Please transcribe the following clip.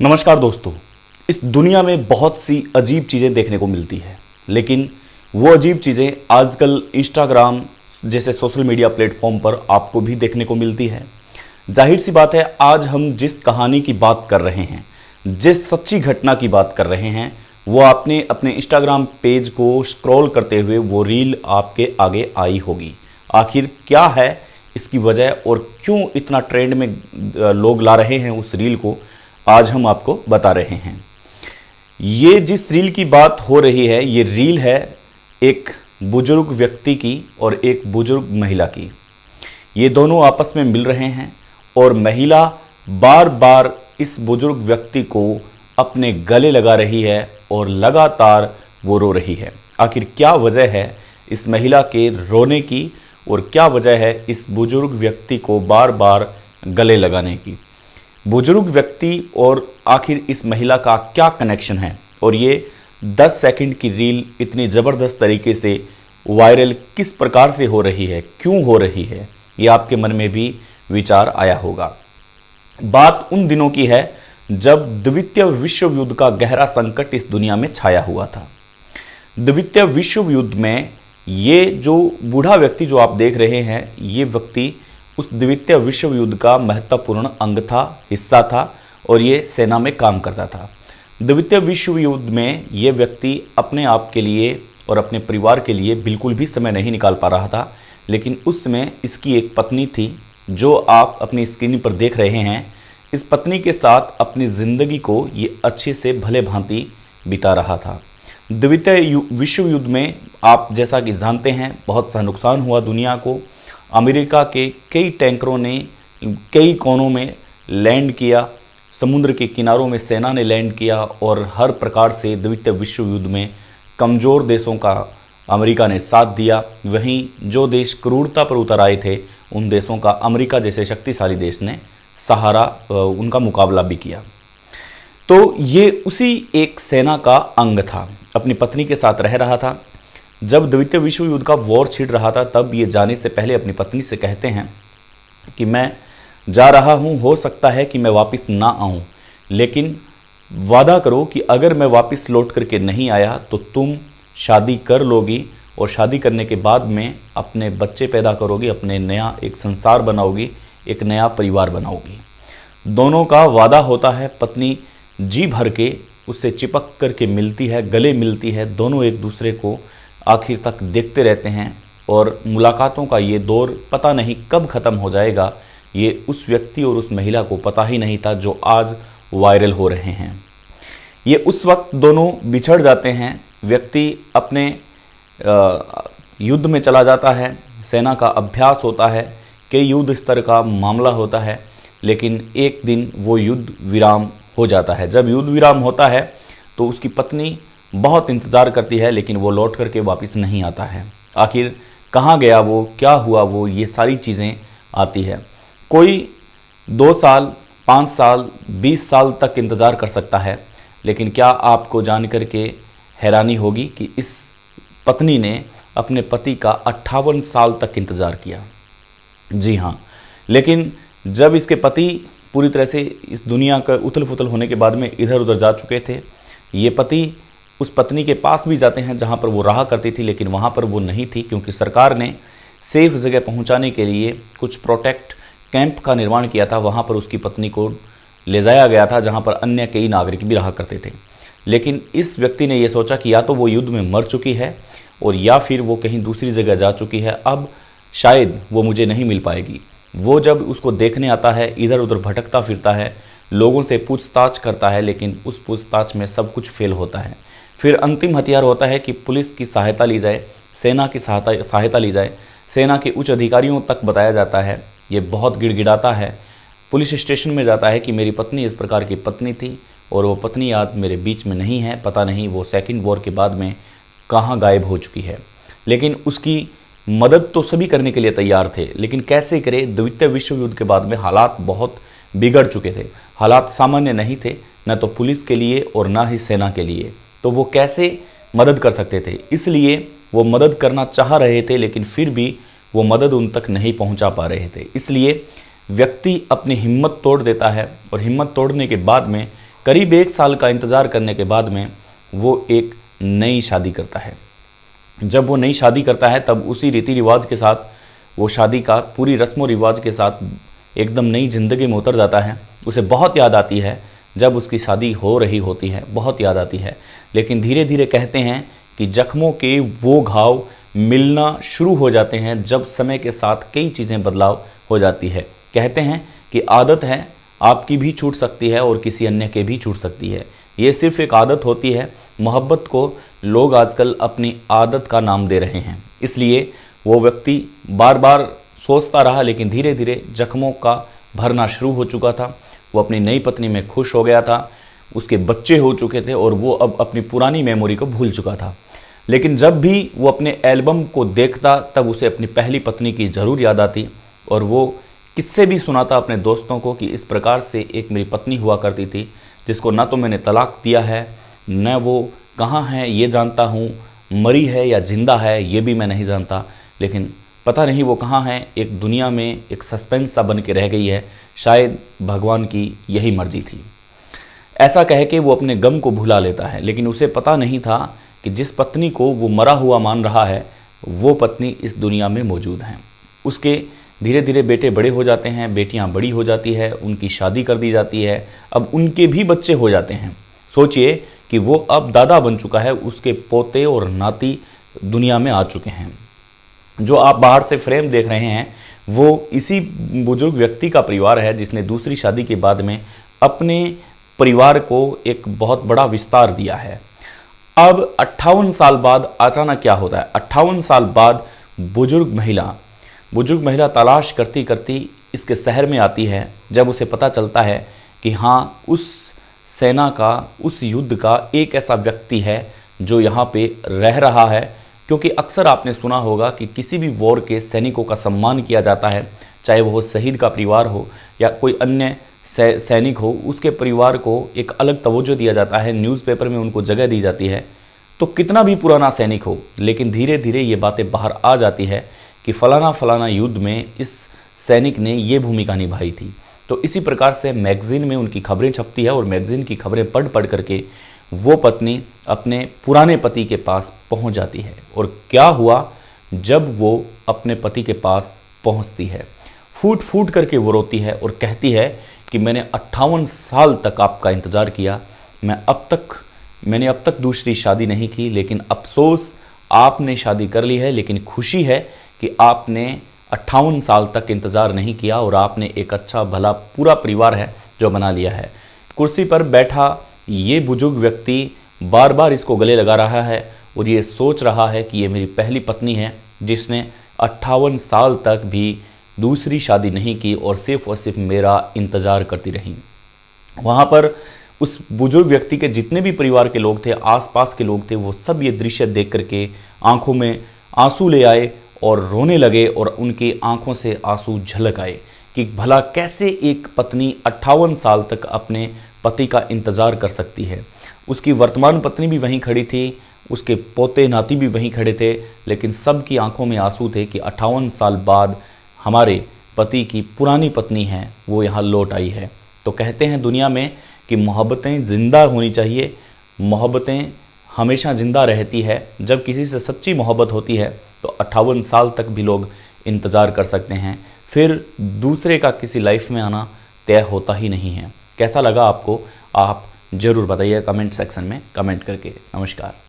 नमस्कार दोस्तों। इस दुनिया में बहुत सी अजीब चीज़ें देखने को मिलती है, लेकिन वो अजीब चीज़ें आजकल इंस्टाग्राम जैसे सोशल मीडिया प्लेटफॉर्म पर आपको भी देखने को मिलती है। जाहिर सी बात है, आज हम जिस कहानी की बात कर रहे हैं, जिस सच्ची घटना की बात कर रहे हैं, वो आपने अपने इंस्टाग्राम पेज को स्क्रॉल करते हुए वो रील आपके आगे आई होगी। आखिर क्या है इसकी वजह और क्यों इतना ट्रेंड में लोग ला रहे हैं उस रील को, आज हम आपको बता रहे हैं। ये जिस रील की बात हो रही है, ये रील है एक बुजुर्ग व्यक्ति की और एक बुजुर्ग महिला की। ये दोनों आपस में मिल रहे हैं और महिला बार बार इस बुजुर्ग व्यक्ति को अपने गले लगा रही है और लगातार वो रो रही है। आखिर क्या वजह है इस महिला के रोने की और क्या वजह है इस बुजुर्ग व्यक्ति को बार बार गले लगाने की? बुजुर्ग व्यक्ति और आखिर इस महिला का क्या कनेक्शन है और ये 10 सेकंड की रील इतनी ज़बरदस्त तरीके से वायरल किस प्रकार से हो रही है, क्यों हो रही है, ये आपके मन में भी विचार आया होगा। बात उन दिनों की है जब द्वितीय विश्व युद्ध का गहरा संकट इस दुनिया में छाया हुआ था। द्वितीय विश्व युद्ध में ये जो बूढ़ा व्यक्ति जो आप देख रहे हैं, ये व्यक्ति उस द्वितीय विश्व युद्ध का महत्वपूर्ण अंग था, हिस्सा था और ये सेना में काम करता था। द्वितीय विश्व युद्ध में ये व्यक्ति अपने आप के लिए और अपने परिवार के लिए बिल्कुल भी समय नहीं निकाल पा रहा था, लेकिन उस समय इसकी एक पत्नी थी जो आप अपनी स्क्रीन पर देख रहे हैं। इस पत्नी के साथ अपनी ज़िंदगी को ये अच्छे से भले भांति बिता रहा था। द्वितीय विश्व युद्ध में आप जैसा कि जानते हैं, बहुत सा नुकसान हुआ दुनिया को। अमेरिका के कई टैंकरों ने कई कोनों में लैंड किया, समुद्र के किनारों में सेना ने लैंड किया और हर प्रकार से द्वितीय विश्व युद्ध में कमज़ोर देशों का अमेरिका ने साथ दिया। वहीं जो देश क्रूरता पर उतर आए थे, उन देशों का अमेरिका जैसे शक्तिशाली देश ने सहारा उनका मुकाबला भी किया। तो ये उसी एक सेना का अंग था, अपनी पत्नी के साथ रह रहा था। जब द्वितीय विश्व युद्ध का वॉर छिड़ रहा था, तब ये जाने से पहले अपनी पत्नी से कहते हैं कि मैं जा रहा हूँ, हो सकता है कि मैं वापस ना आऊँ, लेकिन वादा करो कि अगर मैं वापस लौट करके नहीं आया तो तुम शादी कर लोगी और शादी करने के बाद में अपने बच्चे पैदा करोगी, अपने नया एक संसार बनाओगी, एक नया परिवार बनाओगी। दोनों का वादा होता है। पत्नी जी भर के उससे चिपक करके मिलती है, गले मिलती है। दोनों एक दूसरे को आखिर तक देखते रहते हैं और मुलाकातों का ये दौर पता नहीं कब ख़त्म हो जाएगा, ये उस व्यक्ति और उस महिला को पता ही नहीं था जो आज वायरल हो रहे हैं। ये उस वक्त दोनों बिछड़ जाते हैं। व्यक्ति अपने युद्ध में चला जाता है, सेना का अभ्यास होता है, कई युद्ध स्तर का मामला होता है, लेकिन एक दिन वो युद्ध विराम हो जाता है। जब युद्ध विराम होता है तो उसकी पत्नी बहुत इंतज़ार करती है, लेकिन वो लौट करके वापस नहीं आता है। आखिर कहाँ गया वो, क्या हुआ वो, ये सारी चीज़ें आती है। कोई 2 साल, 5 साल, 20 साल तक इंतज़ार कर सकता है, लेकिन क्या आपको जान कर के हैरानी होगी कि इस पत्नी ने अपने पति का 58 साल तक इंतज़ार किया। जी हाँ, लेकिन जब इसके पति पूरी तरह से इस दुनिया का उथल पुथल होने के बाद में इधर उधर जा चुके थे, ये पति उस पत्नी के पास भी जाते हैं जहां पर वो रहा करती थी, लेकिन वहां पर वो नहीं थी, क्योंकि सरकार ने सेफ जगह पहुंचाने के लिए कुछ प्रोटेक्ट कैंप का निर्माण किया था। वहां पर उसकी पत्नी को ले जाया गया था, जहां पर अन्य कई नागरिक भी रहा करते थे। लेकिन इस व्यक्ति ने यह सोचा कि या तो वो युद्ध में मर चुकी है और या फिर वो कहीं दूसरी जगह जा चुकी है, अब शायद वो मुझे नहीं मिल पाएगी। वो जब उसको देखने आता है, इधर उधर भटकता फिरता है, लोगों से पूछताछ करता है, लेकिन उस पूछताछ में सब कुछ फेल होता है। फिर अंतिम हथियार होता है कि पुलिस की सहायता ली जाए, सेना की सहायता ली जाए। सेना के उच्च अधिकारियों तक बताया जाता है। ये बहुत गिड़गिड़ाता है, पुलिस स्टेशन में जाता है कि मेरी पत्नी इस प्रकार की पत्नी थी और वो पत्नी आज मेरे बीच में नहीं है, पता नहीं वो सेकंड वॉर के बाद में कहाँ गायब हो चुकी है। लेकिन उसकी मदद तो सभी करने के लिए तैयार थे, लेकिन कैसे करे? द्वितीय विश्व युद्ध के बाद में हालात बहुत बिगड़ चुके थे। हालात सामान्य नहीं थे, न तो पुलिस के लिए और ना ही सेना के लिए। तो वो कैसे मदद कर सकते थे? इसलिए वो मदद करना चाह रहे थे, लेकिन फिर भी वो मदद उन तक नहीं पहुंचा पा रहे थे। इसलिए व्यक्ति अपनी हिम्मत तोड़ देता है और हिम्मत तोड़ने के बाद में करीब 1 साल का इंतज़ार करने के बाद में वो एक नई शादी करता है। जब वो नई शादी करता है तब उसी रीति रिवाज के साथ वो शादी का पूरी रस्म व रिवाज के साथ एकदम नई ज़िंदगी में उतर जाता है। उसे बहुत याद आती है जब उसकी शादी हो रही होती है, बहुत याद आती है। लेकिन धीरे धीरे कहते हैं कि जख्मों के वो घाव मिलना शुरू हो जाते हैं जब समय के साथ कई चीज़ें बदलाव हो जाती है। कहते हैं कि आदत है, आपकी भी छूट सकती है और किसी अन्य के भी छूट सकती है। ये सिर्फ एक आदत होती है। मोहब्बत को लोग आजकल अपनी आदत का नाम दे रहे हैं। इसलिए वो व्यक्ति बार बार सोचता रहा, लेकिन धीरे धीरे जख्मों का भरना शुरू हो चुका था। वो अपनी नई पत्नी में खुश हो गया था, उसके बच्चे हो चुके थे और वो अब अपनी पुरानी मेमोरी को भूल चुका था। लेकिन जब भी वो अपने एल्बम को देखता तब उसे अपनी पहली पत्नी की ज़रूर याद आती और वो किससे भी सुनाता अपने दोस्तों को कि इस प्रकार से एक मेरी पत्नी हुआ करती थी जिसको ना तो मैंने तलाक दिया है, न वो कहाँ है ये जानता हूँ, मरी है या जिंदा है ये भी मैं नहीं जानता, लेकिन पता नहीं वो कहाँ है। एक दुनिया में एक सस्पेंस सा बन के रह गई है। शायद भगवान की यही मर्जी थी। ऐसा कह के वो अपने गम को भुला लेता है, लेकिन उसे पता नहीं था कि जिस पत्नी को वो मरा हुआ मान रहा है वो पत्नी इस दुनिया में मौजूद है। उसके धीरे धीरे बेटे बड़े हो जाते हैं, बेटियां बड़ी हो जाती है, उनकी शादी कर दी जाती है, अब उनके भी बच्चे हो जाते हैं। सोचिए कि वो अब दादा बन चुका है, उसके पोते और नाती दुनिया में आ चुके हैं। जो आप बाहर से फ्रेम देख रहे हैं वो इसी बुजुर्ग व्यक्ति का परिवार है जिसने दूसरी शादी के बाद में अपने परिवार को एक बहुत बड़ा विस्तार दिया है। अब 58 साल बाद अचानक क्या होता है, 58 साल बाद बुजुर्ग महिला तलाश करती करती इसके शहर में आती है। जब उसे पता चलता है कि हाँ, उस सेना का, उस युद्ध का एक ऐसा व्यक्ति है जो यहाँ पे रह रहा है, क्योंकि अक्सर आपने सुना होगा कि किसी भी वॉर के सैनिकों का सम्मान किया जाता है, चाहे वो शहीद का परिवार हो या कोई अन्य सैनिक हो, उसके परिवार को एक अलग तवज्जो दिया जाता है, न्यूज़पेपर में उनको जगह दी जाती है। तो कितना भी पुराना सैनिक हो, लेकिन धीरे धीरे ये बातें बाहर आ जाती है कि फलाना फलाना युद्ध में इस सैनिक ने ये भूमिका निभाई थी। तो इसी प्रकार से मैगज़ीन में उनकी खबरें छपती है और मैगज़ीन की खबरें पढ़ पढ़ करके वो पत्नी अपने पुराने पति के पास पहुंच जाती है। और क्या हुआ जब वो अपने पति के पास पहुंचती है, फूट फूट करके वो रोती है और कहती है कि मैंने 58 साल तक आपका इंतज़ार किया, मैंने अब तक दूसरी शादी नहीं की, लेकिन अफसोस आपने शादी कर ली है, लेकिन खुशी है कि आपने 58 साल तक इंतज़ार नहीं किया और आपने एक अच्छा भला पूरा परिवार है जो बना लिया है। कुर्सी पर बैठा ये बुजुर्ग व्यक्ति बार बार इसको गले लगा रहा है और ये सोच रहा है कि ये मेरी पहली पत्नी है जिसने 58 साल तक भी दूसरी शादी नहीं की और सिर्फ मेरा इंतज़ार करती रही। वहाँ पर उस बुजुर्ग व्यक्ति के जितने भी परिवार के लोग थे, आसपास के लोग थे, वो सब ये दृश्य देख करके आंखों में आंसू ले आए और रोने लगे और उनकी आंखों से आंसू झलक आए कि भला कैसे एक पत्नी 58 साल तक अपने पति का इंतज़ार कर सकती है। उसकी वर्तमान पत्नी भी वहीं खड़ी थी, उसके पोते नाती भी वहीं खड़े थे, लेकिन सबकी आंखों में आंसू थे कि 58 साल बाद हमारे पति की पुरानी पत्नी है वो यहाँ लौट आई है। तो कहते हैं दुनिया में कि मोहब्बतें ज़िंदा होनी चाहिए, मोहब्बतें हमेशा ज़िंदा रहती है। जब किसी से सच्ची मोहब्बत होती है तो 58 साल तक भी लोग इंतज़ार कर सकते हैं, फिर दूसरे का किसी लाइफ में आना तय होता ही नहीं है। कैसा लगा आपको, आप ज़रूर बताइए कमेंट सेक्शन में कमेंट करके। नमस्कार।